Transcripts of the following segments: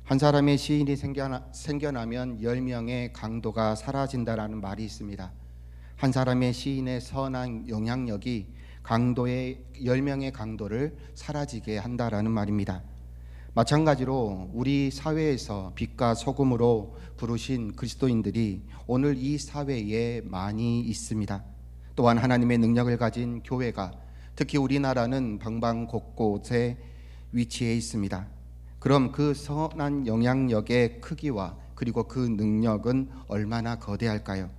한 사람의 시인이 생겨나면 10명의 강도가 사라진다라는 말이 있습니다. 한 사람의 시인의 선한 영향력이 10명의 강도를 사라지게 한다라는 말입니다. 마찬가지로 우리 사회에서 빛과 소금으로 부르신 그리스도인들이 오늘 이 사회에 많이 있습니다. 또한 하나님의 능력을 가진 교회가 특히 우리나라는 방방곳곳에 위치해 있습니다. 그럼 그 선한 영향력의 크기와 그리고 그 능력은 얼마나 거대할까요?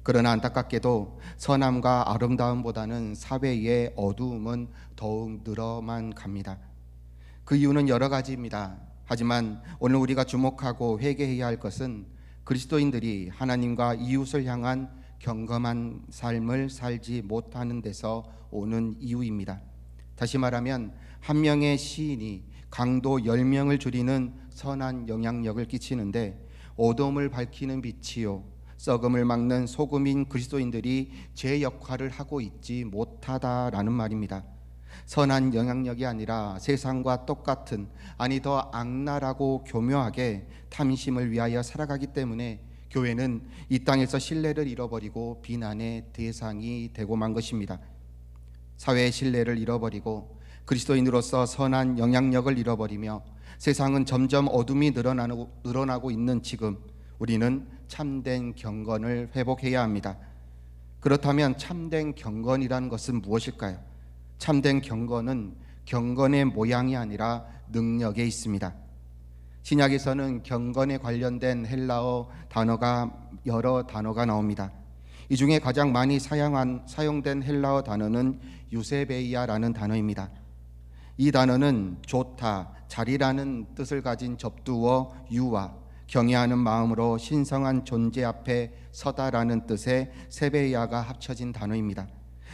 그러나 안타깝게도 선함과 아름다움보다는 사회의 어두움은 더욱 늘어만 갑니다. 그 이유는 여러 가지입니다. 하지만 오늘 우리가 주목하고 회개해야 할 것은 그리스도인들이 하나님과 이웃을 향한 경건한 삶을 살지 못하는 데서 오는 이유입니다. 다시 말하면 한 명의 시인이 강도 10명을 줄이는 선한 영향력을 끼치는데 어둠을 밝히는 빛이요 썩음을 막는 소금인 그리스도인들이 제 역할을 하고 있지 못하다라는 말입니다. 선한 영향력이 아니라 세상과 똑같은, 아니 더 악랄하고 교묘하게 탐심을 위하여 살아가기 때문에 교회는 이 땅에서 신뢰를 잃어버리고 비난의 대상이 되고 만 것입니다. 사회의 신뢰를 잃어버리고 그리스도인으로서 선한 영향력을 잃어버리며 세상은 점점 어둠이 늘어나고 있는 지금 우리는 참된 경건을 회복해야 합니다. 그렇다면 참된 경건이라는 것은 무엇일까요? 참된 경건은 경건의 모양이 아니라 능력에 있습니다. 신약에서는 경건에 관련된 헬라어 단어가 여러 단어가 나옵니다. 이 중에 가장 많이 사용된 헬라어 단어는 유세베이아라는 단어입니다. 이 단어는 좋다, 자리라는 뜻을 가진 접두어 유와 경외하는 마음으로 신성한 존재 앞에 서다라는 뜻의 세베이아가 합쳐진 단어입니다.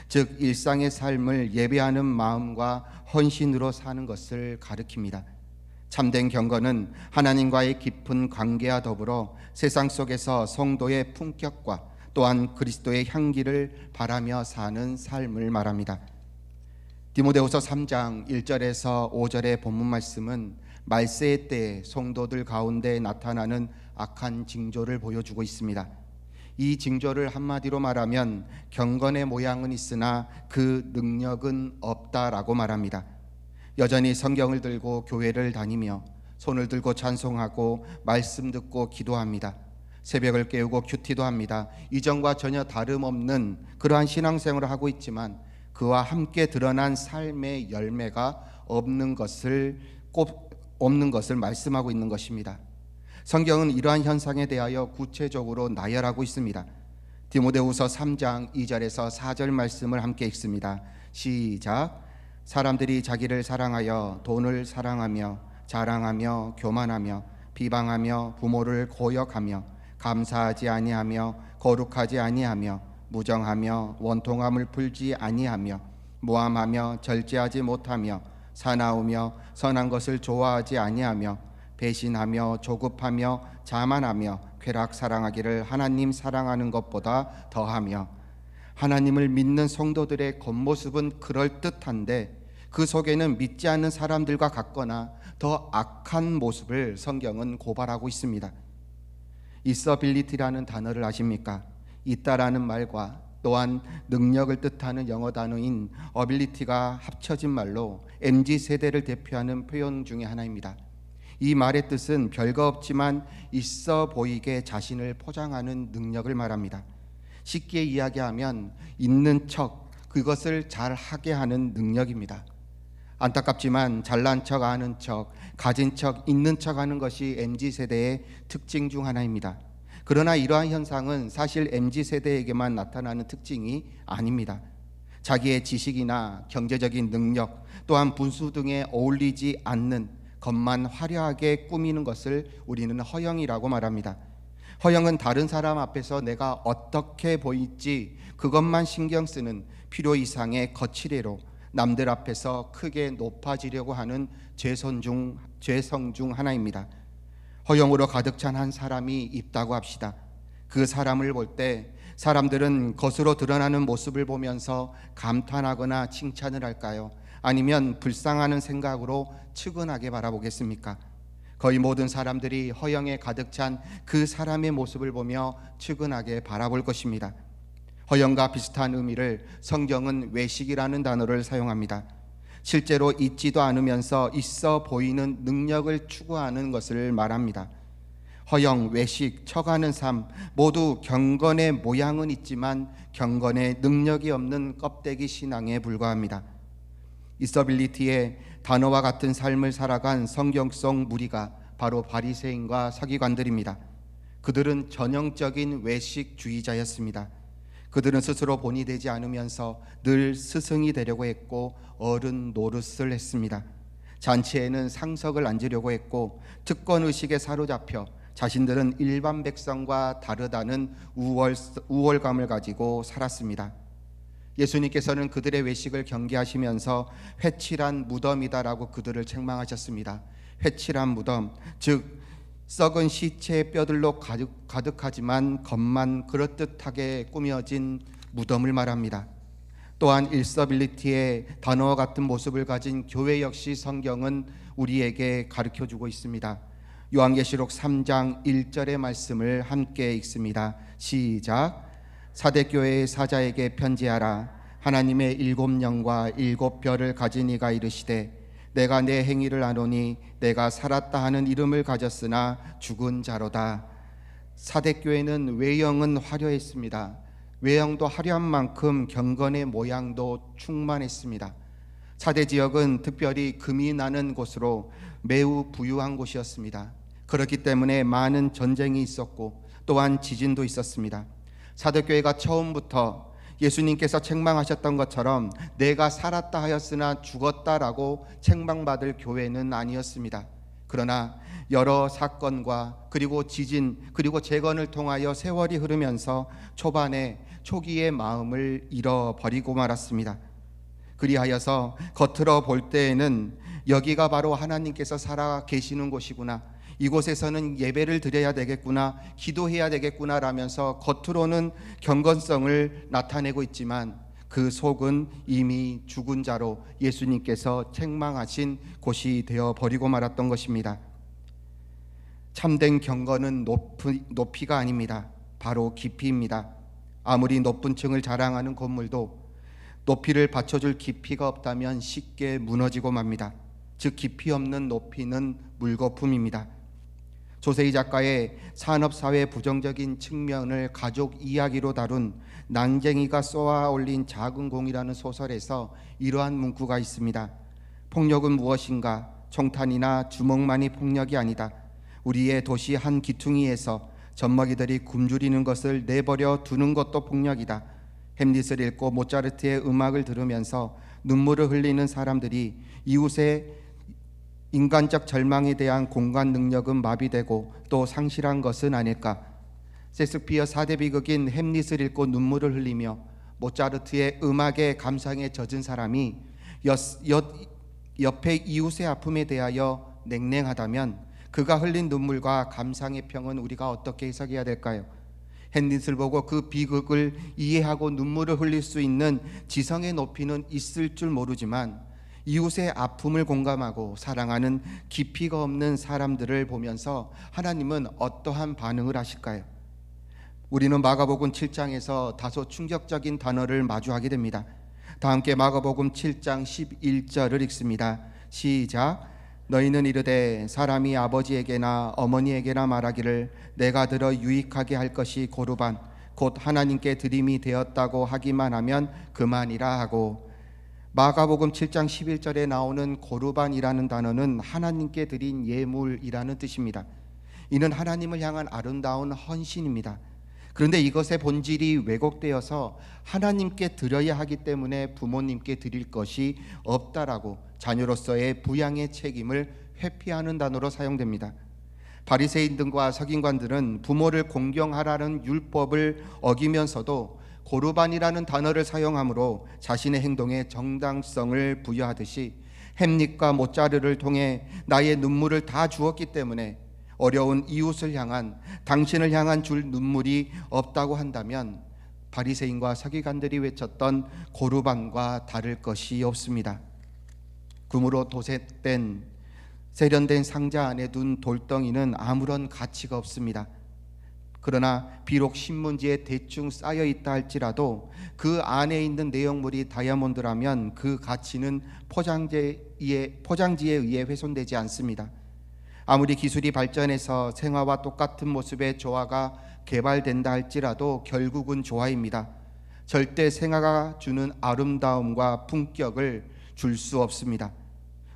즉 일상의 삶을 예배하는 마음과 헌신으로 사는 것을 가리킵니다. 참된 경건은 하나님과의 깊은 관계와 더불어 세상 속에서 성도의 품격과 또한 그리스도의 향기를 바라며 사는 삶을 말합니다. 디모데후서 3장 1절에서 5절의 본문 말씀은 말세의 때에 성도들 가운데 나타나는 악한 징조를 보여주고 있습니다. 이 징조를 한마디로 말하면 경건의 모양은 있으나 그 능력은 없다라고 말합니다. 여전히 성경을 들고 교회를 다니며 손을 들고 찬송하고 말씀 듣고 기도합니다. 새벽을 깨우고 큐티도 합니다. 이전과 전혀 다름없는 그러한 신앙생활을 하고 있지만 그와 함께 드러난 삶의 열매가 없는 것을 말씀하고 있는 것입니다. 성경은 이러한 현상에 대하여 구체적으로 나열하고 있습니다. 디모데후서 3장 2절에서 4절 말씀을 함께 읽습니다. 시작. 사람들이 자기를 사랑하여 돈을 사랑하며 자랑하며 교만하며 비방하며 부모를 고역하며 감사하지 아니하며 거룩하지 아니하며 무정하며 원통함을 풀지 아니하며 모함하며 절제하지 못하며 사나우며 선한 것을 좋아하지 아니하며 배신하며 조급하며 자만하며 쾌락 사랑하기를 하나님 사랑하는 것보다 더하며. 하나님을 믿는 성도들의 겉모습은 그럴듯한데 그 속에는 믿지 않는 사람들과 같거나 더 악한 모습을 성경은 고발하고 있습니다. 있어빌리티라는 단어를 아십니까? 있다라는 말과 또한 능력을 뜻하는 영어 단어인 어빌리티가 합쳐진 말로 MZ세대를 대표하는 표현 중에 하나입니다. 이 말의 뜻은 별거 없지만 있어 보이게 자신을 포장하는 능력을 말합니다. 쉽게 이야기하면 있는 척, 그것을 잘 하게 하는 능력입니다. 안타깝지만 잘난 척, 아는 척, 가진 척, 있는 척 하는 것이 MZ세대의 특징 중 하나입니다. 그러나 이러한 현상은 사실 MZ세대에게만 나타나는 특징이 아닙니다. 자기의 지식이나 경제적인 능력 또한 분수 등에 어울리지 않는 겉만 화려하게 꾸미는 것을 우리는 허영이라고 말합니다. 허영은 다른 사람 앞에서 내가 어떻게 보일지 그것만 신경 쓰는 필요 이상의 거칠애로 남들 앞에서 크게 높아지려고 하는 죄성 중 하나입니다. 허영으로 가득 찬 한 사람이 있다고 합시다. 그 사람을 볼 때 사람들은 겉으로 드러나는 모습을 보면서 감탄하거나 칭찬을 할까요? 아니면 불쌍하는 생각으로 측은하게 바라보겠습니까? 거의 모든 사람들이 허영에 가득 찬 그 사람의 모습을 보며 측은하게 바라볼 것입니다. 허영과 비슷한 의미를 성경은 외식이라는 단어를 사용합니다. 실제로 있지도 않으면서 있어 보이는 능력을 추구하는 것을 말합니다. 허영, 외식, 처가는 삶 모두 경건의 모양은 있지만 경건의 능력이 없는 껍데기 신앙에 불과합니다. 있어빌리티의 단어와 같은 삶을 살아간 성경 속 무리가 바로 바리새인과 서기관들입니다. 그들은 전형적인 외식주의자였습니다. 그들은 스스로 본이 되지 않으면서 늘 스승이 되려고 했고 어른 노릇을 했습니다. 잔치에는 상석을 앉으려고 했고 특권의식에 사로잡혀 자신들은 일반 백성과 다르다는 우월감을 가지고 살았습니다. 예수님께서는 그들의 외식을 경계하시면서 회칠한 무덤이다라고 그들을 책망하셨습니다. 회칠한 무덤, 즉 썩은 시체의 뼈들로 가득하지만 겉만 그럴듯하게 꾸며진 무덤을 말합니다. 또한 일서빌리티의 단어와 같은 모습을 가진 교회 역시 성경은 우리에게 가르쳐주고 있습니다. 요한계시록 3장 1절의 말씀을 함께 읽습니다. 시작. 사대교회의 사자에게 편지하라. 하나님의 7 영과 7 별을 가진 이가 이르시되 내가 내 행위를 아노니 내가 살았다 하는 이름을 가졌으나 죽은 자로다. 사대교회는 외형은 화려했습니다. 외형도 화려한 만큼 경건의 모양도 충만했습니다. 사대 지역은 특별히 금이 나는 곳으로 매우 부유한 곳이었습니다. 그렇기 때문에 많은 전쟁이 있었고 또한 지진도 있었습니다. 사대교회가 처음부터 예수님께서 책망하셨던 것처럼 내가 살았다 하였으나 죽었다라고 책망받을 교회는 아니었습니다. 그러나 여러 사건과 그리고 지진 그리고 재건을 통하여 세월이 흐르면서 초기의 마음을 잃어버리고 말았습니다. 그리하여서 겉으로 볼 때에는 여기가 바로 하나님께서 살아 계시는 곳이구나, 이곳에서는 예배를 드려야 되겠구나, 기도해야 되겠구나 라면서 겉으로는 경건성을 나타내고 있지만 그 속은 이미 죽은 자로 예수님께서 책망하신 곳이 되어버리고 말았던 것입니다. 참된 경건은 높이가 아닙니다. 바로 깊이입니다. 아무리 높은 층을 자랑하는 건물도 높이를 받쳐줄 깊이가 없다면 쉽게 무너지고 맙니다. 즉 깊이 없는 높이는 물거품입니다. 조세희 작가의 산업사회 부정적인 측면을 가족 이야기로 다룬 난쟁이가 쏘아 올린 작은 공이라는 소설에서 이러한 문구가 있습니다. 폭력은 무엇인가? 총탄이나 주먹만이 폭력이 아니다. 우리의 도시 한 기퉁이에서 젖먹이들이 굶주리는 것을 내버려 두는 것도 폭력이다. 햄릿을 읽고 모차르트의 음악을 들으면서 눈물을 흘리는 사람들이 이웃의 인간적 절망에 대한 공감 능력은 마비되고 또 상실한 것은 아닐까? 셰익스피어 4대 비극인 햄릿을 읽고 눈물을 흘리며 모차르트의 음악의 감상에 젖은 사람이 옆에 이웃의 아픔에 대하여 냉랭하다면 그가 흘린 눈물과 감상의 평은 우리가 어떻게 해석해야 될까요? 햄릿을 보고 그 비극을 이해하고 눈물을 흘릴 수 있는 지성의 높이는 있을 줄 모르지만 이웃의 아픔을 공감하고 사랑하는 깊이가 없는 사람들을 보면서 하나님은 어떠한 반응을 하실까요? 우리는 마가복음 7장에서 다소 충격적인 단어를 마주하게 됩니다. 다 함께 마가복음 7장 11절을 읽습니다. 시작. 너희는 이르되 사람이 아버지에게나 어머니에게나 말하기를 내가 들어 유익하게 할 것이 고르반 곧 하나님께 드림이 되었다고 하기만 하면 그만이라 하고, 마가복음 7장 11절에 나오는 고르반이라는 단어는 하나님께 드린 예물이라는 뜻입니다. 이는 하나님을 향한 아름다운 헌신입니다. 그런데 이것의 본질이 왜곡되어서 하나님께 드려야 하기 때문에 부모님께 드릴 것이 없다라고 자녀로서의 부양의 책임을 회피하는 단어로 사용됩니다. 바리새인 등과 서기관들은 부모를 공경하라는 율법을 어기면서도 고르반이라는 단어를 사용함으로 자신의 행동에 정당성을 부여하듯이 햄릿과 모짜르를 통해 나의 눈물을 다 주었기 때문에 어려운 이웃을 향한, 당신을 향한 줄 눈물이 없다고 한다면 바리새인과 서기관들이 외쳤던 고르반과 다를 것이 없습니다. 금으로 도색된 세련된 상자 안에 둔 돌덩이는 아무런 가치가 없습니다. 그러나 비록 신문지에 대충 쌓여 있다 할지라도 그 안에 있는 내용물이 다이아몬드라면 그 가치는 포장지에 의해 훼손되지 않습니다. 아무리 기술이 발전해서 생화와 똑같은 모습의 조화가 개발된다 할지라도 결국은 조화입니다. 절대 생화가 주는 아름다움과 품격을 줄 수 없습니다.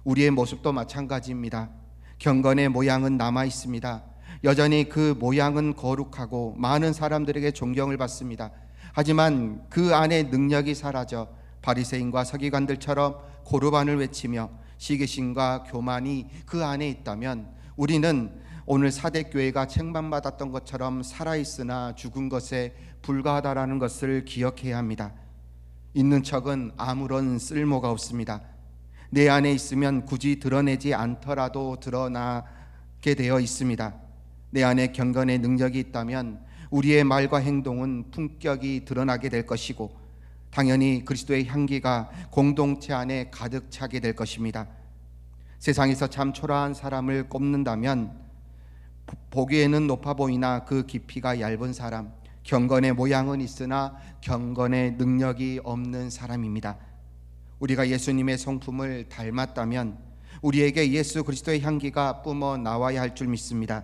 우리의 모습도 마찬가지입니다. 경건의 모양은 남아 있습니다. 여전히 그 모양은 거룩하고 많은 사람들에게 존경을 받습니다. 하지만 그 안에 능력이 사라져 바리새인과 서기관들처럼 고르반을 외치며 시기심과 교만이 그 안에 있다면 우리는 오늘 사대교회가 책망받았던 것처럼 살아있으나 죽은 것에 불과하다라는 것을 기억해야 합니다. 있는 척은 아무런 쓸모가 없습니다. 내 안에 있으면 굳이 드러내지 않더라도 드러나게 되어 있습니다. 내 안에 경건의 능력이 있다면 우리의 말과 행동은 품격이 드러나게 될 것이고 당연히 그리스도의 향기가 공동체 안에 가득 차게 될 것입니다. 세상에서 참 초라한 사람을 꼽는다면 보기에는 높아 보이나 그 깊이가 얇은 사람, 경건의 모양은 있으나 경건의 능력이 없는 사람입니다. 우리가 예수님의 성품을 닮았다면 우리에게 예수 그리스도의 향기가 뿜어 나와야 할 줄 믿습니다.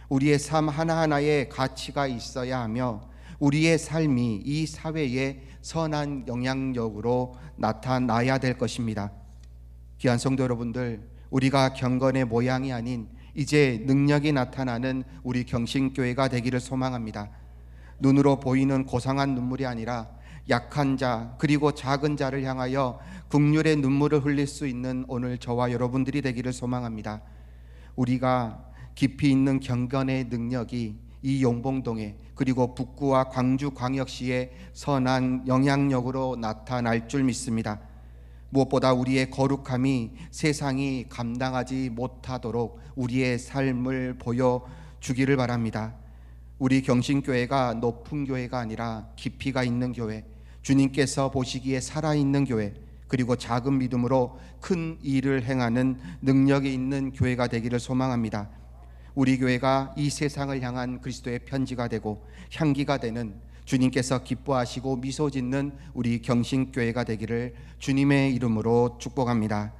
우리의 삶 하나하나에 가치가 있어야 하며 우리의 삶이 이 사회에 선한 영향력으로 나타나야 될 것입니다. 귀한 성도 여러분들, 우리가 경건의 모양이 아닌 이제 능력이 나타나는 우리 경신교회가 되기를 소망합니다. 눈으로 보이는 고상한 눈물이 아니라 약한 자 그리고 작은 자를 향하여 긍휼의 눈물을 흘릴 수 있는 오늘 저와 여러분들이 되기를 소망합니다. 우리가 깊이 있는 경건의 능력이 이 용봉동에 그리고 북구와 광주광역시의 선한 영향력으로 나타날 줄 믿습니다. 무엇보다 우리의 거룩함이 세상이 감당하지 못하도록 우리의 삶을 보여주기를 바랍니다. 우리 경신교회가 높은 교회가 아니라 깊이가 있는 교회, 주님께서 보시기에 살아있는 교회, 그리고 작은 믿음으로 큰 일을 행하는 능력이 있는 교회가 되기를 소망합니다. 우리 교회가 이 세상을 향한 그리스도의 편지가 되고 향기가 되는 주님께서 기뻐하시고 미소 짓는 우리 경신교회가 되기를 주님의 이름으로 축복합니다.